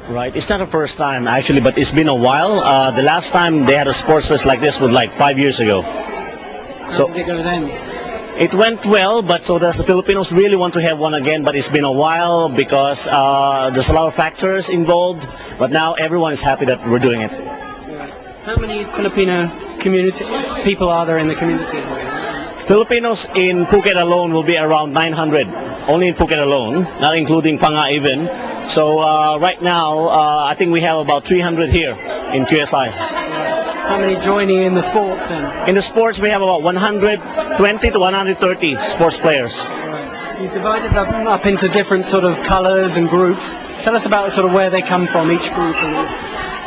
Right, it's not the first time actually, but it's been a while. The last time they had a sports fest like this was like 5 years ago. So did it go then? It went well, but so the Filipinos really want to have one again, but it's been a while because there's a lot of factors involved, but now everyone is happy that we're doing it. How many Filipino community people are there in the community? Filipinos in Phuket alone will be around 900, only in Phuket alone, not including Panga even. So right now, I think we have about 300 here in QSI. How many joining in the sports then? In the sports, we have about 120 to 130 sports players. You divided them up into different sort of colours and groups. Tell us about sort of where they come from, each group.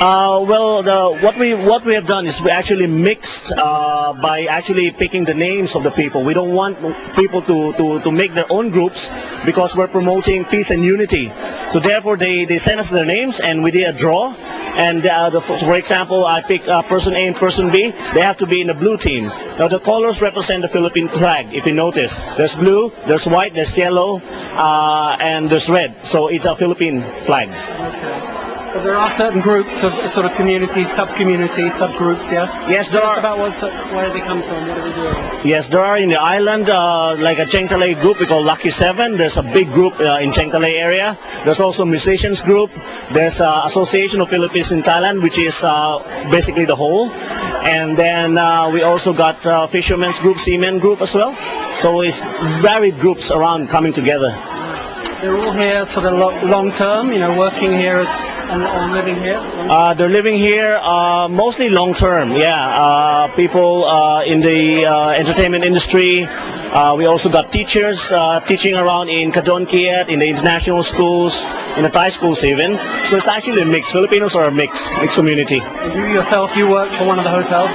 What we have done is we actually mixed by actually picking the names of the people. We don't want people to make their own groups because we're promoting peace and unity. So therefore they send us their names and we did a draw. And for example, I pick person A and person B. They have to be in the blue team. Now the colors represent the Philippine flag. If you notice, there's blue, there's white, there's yellow, and there's red. So it's a Philippine flag. Okay. But there are certain groups of sort of communities, sub-communities, subgroups, yeah? Yes, there Tell are. us about where they come from, what are they doing? Yes, there are in the island, like a Chengtalay group we call Lucky 7. There's a big group in Chengtalay area. There's also musicians group. There's Association of Filipinos in Thailand, which is basically the whole. And then we also got fishermen's group, seamen group as well. So it's varied groups around coming together. They're all here sort of long term, you know, working here and living here? They're living here mostly long term, yeah. People in the entertainment industry. We also got teachers teaching around in Kathu, in the international schools, in the Thai schools even. So it's actually a mix. Filipinos are a mixed community. And you yourself, you work for one of the hotels?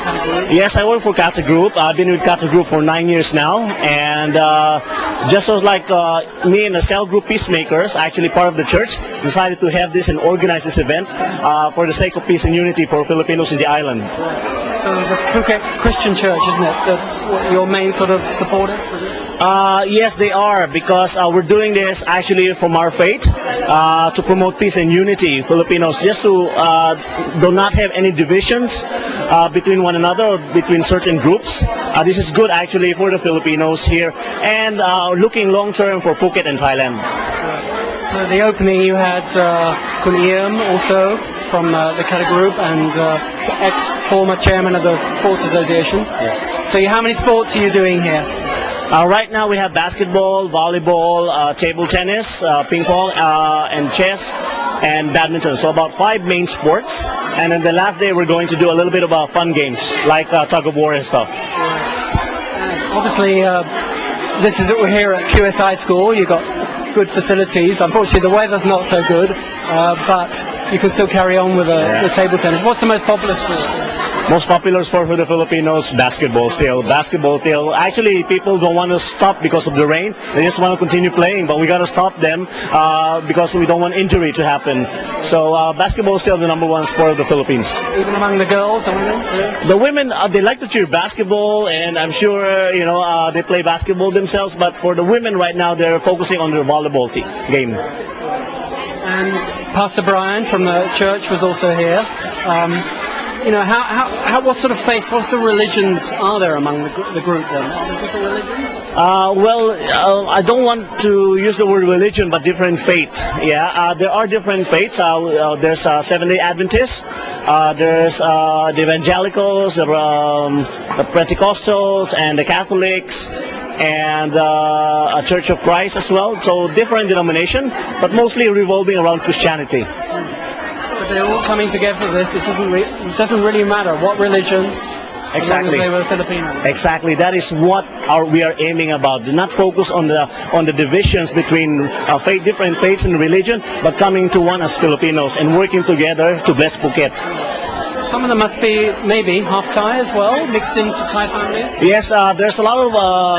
Yes, I work for Kathu Group. I've been with Kathu Group for 9 years now. And just so like me and the cell group Peacemakers, actually part of the church, decided to have this and organize this event for the sake of peace and unity for Filipinos in the island. So the Phuket Christian Church, isn't it, your main sort of supporters? Yes, they are, because we're doing this actually from our faith to promote peace and unity. Filipinos, just to do not have any divisions between one another or between certain groups. This is good actually for the Filipinos here and looking long term for Phuket and Thailand. So the opening you had Kun Iem also from the Kathu Group and ex-former chairman of the Sports Association. Yes. So how many sports are you doing here? Right now we have basketball, volleyball, table tennis, ping pong, and chess, and badminton. So about 5 main sports. And then the last day we're going to do a little bit of fun games like tug of war and stuff. Obviously, we're here at QSI School. You've got good facilities. Unfortunately, the weather's not so good, but you can still carry on with the table tennis. What's the most popular sport? Most popular sport for the Filipinos, basketball still. Basketball still. Actually, people don't want to stop because of the rain. They just want to continue playing, but we got to stop them because we don't want injury to happen. So basketball is still the #1 sport of the Philippines. Even among the girls, the women? Yeah. The women, they like to cheer basketball, and I'm sure they play basketball themselves. But for the women right now, they're focusing on their volleyball game. And Pastor Brian from the church was also here. What sort of faith, what sort of religions are there among the group then? Are there different religions? I don't want to use the word religion, but different faith. Yeah, there are different faiths. There's Seventh-day Adventists. There's the Evangelicals, the Pentecostals, and the Catholics, and a Church of Christ as well. So different denomination, but mostly revolving around Christianity. But they're all coming together for this. It doesn't really matter what religion. Exactly. As long as they were Filipino. Exactly. That is what we are aiming about. Do not focus on the divisions between different faiths and religion, but coming to one as Filipinos and working together to bless Phuket. Some of them must be maybe half Thai as well, mixed into Thai families? Yes, there's a lot of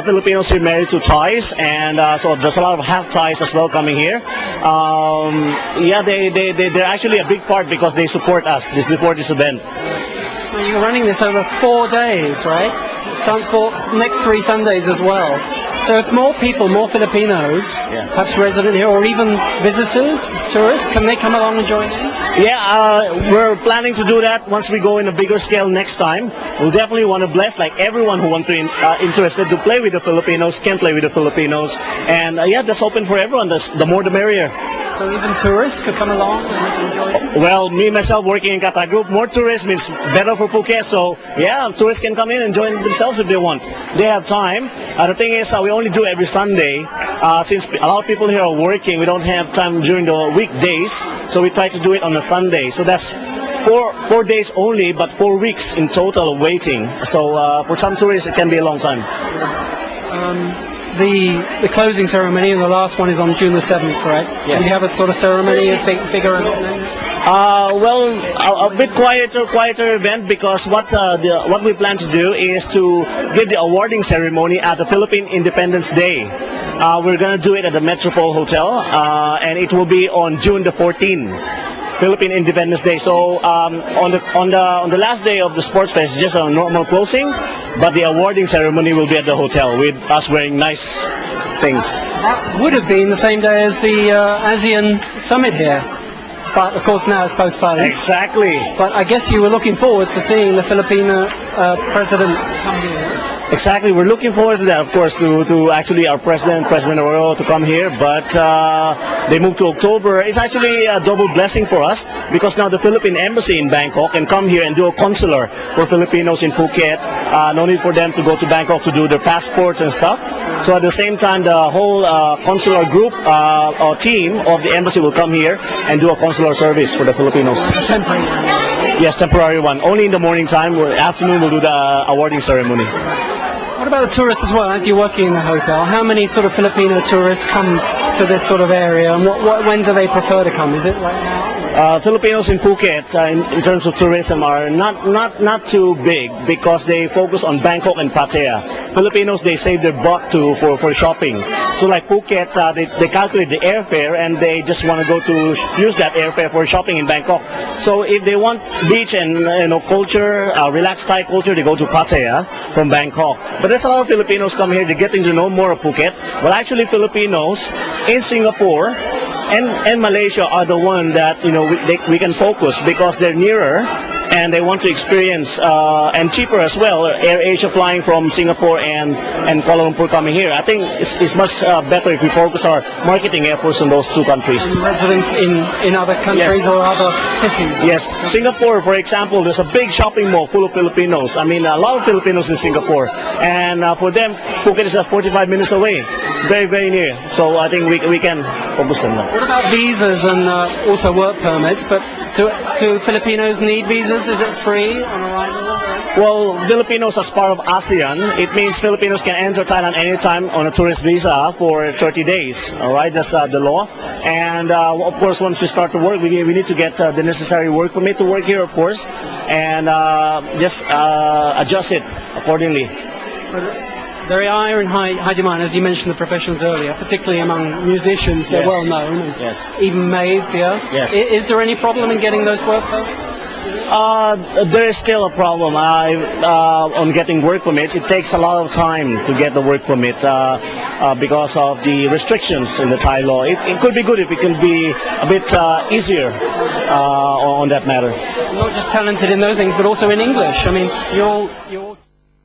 Filipinos here married to Thais, and so there's a lot of half Thais as well coming here. They're actually a big part because they support us, they support this event. Well, you're running this over 4 days, right? for next 3 Sundays as well. So if more people, more Filipinos, perhaps resident here, or even visitors, tourists, can they come along and join in? Yeah, we're planning to do that once we go in a bigger scale next time. We'll definitely want to bless like everyone who wants to interested to play with the Filipinos can play with the Filipinos, and that's open for everyone. The more the merrier. So even tourists could come along and enjoy it? Well, me myself working in Kathu Group, more tourists means better for Phuket. So tourists can come in and join themselves if they want. They have time. The thing is, we only do it every Sunday. Since a lot of people here are working, we don't have time during the weekdays. So we try to do it on a Sunday. So that's 4 days only, but 4 weeks in total waiting. So for some tourists, it can be a long time. The closing ceremony and the last one is on June the 7th, correct? Yes. So you have a sort of ceremony, a bigger event? Well, a bit quieter event, because what we plan to do is to give the awarding ceremony at the Philippine Independence Day. We're gonna do it at the Metropole Hotel, and it will be on June the 14th. Philippine Independence Day. So on the last day of the Sports Fest, just a normal closing, but the awarding ceremony will be at the hotel with us wearing nice things. That would have been the same day as the ASEAN summit here, but of course now it's postponed. Exactly. But I guess you were looking forward to seeing the Filipino president come here. Exactly, we're looking forward to that, of course, to actually our President Arroyo to come here, but they moved to October. It's actually a double blessing for us, because now the Philippine Embassy in Bangkok can come here and do a consular for Filipinos in Phuket. No need for them to go to Bangkok to do their passports and stuff. So at the same time, the whole consular group or team of the embassy will come here and do a consular service for the Filipinos. A temporary one. Yes, temporary one. Only in the morning time. Afternoon we'll do the awarding ceremony. What about the tourists as well? As you're working in the hotel, how many sort of Filipino tourists come to this sort of area, and when do they prefer to come? Is it right now? Filipinos in Phuket, in terms of tourism, are not too big, because they focus on Bangkok and Pattaya. Filipinos, they save their buck for shopping. So like Phuket, they calculate the airfare, and they just want to go to use that airfare for shopping in Bangkok. So if they want beach and culture, relaxed Thai culture, they go to Pattaya from Bangkok. But there's a lot of Filipinos come here. They're getting to know more of Phuket. But actually, Filipinos in Singapore and Malaysia are the one that we can focus, because they're nearer and they want to experience and cheaper as well. Air Asia flying from Singapore and Kuala Lumpur coming here. I think it's much better if we focus our marketing efforts on those two countries. And residents in other countries or other cities. Yes, Singapore, for example, there's a big shopping mall full of Filipinos. I mean, a lot of Filipinos in Singapore, and for them, Phuket is 45 minutes away, very, very near. So I think we can focus on that. What about visas and also work permits? But do Filipinos need visas? Is it free on arrival? Well, Filipinos as part of ASEAN, it means Filipinos can enter Thailand anytime on a tourist visa for 30 days. All right, that's the law. And of course, once we start to work, we need to get the necessary work permit to work here, of course, and just adjust it accordingly. They are in high demand, as you mentioned the professions earlier, particularly among musicians. They're well known. Yes. Even maids, yeah? Yes. Is there any problem in getting those work permits? There is still a problem on getting work permits. It takes a lot of time to get the work permit because of the restrictions in the Thai law. It could be good if it can be a bit easier on that matter. Not just talented in those things, but also in English. I mean, you're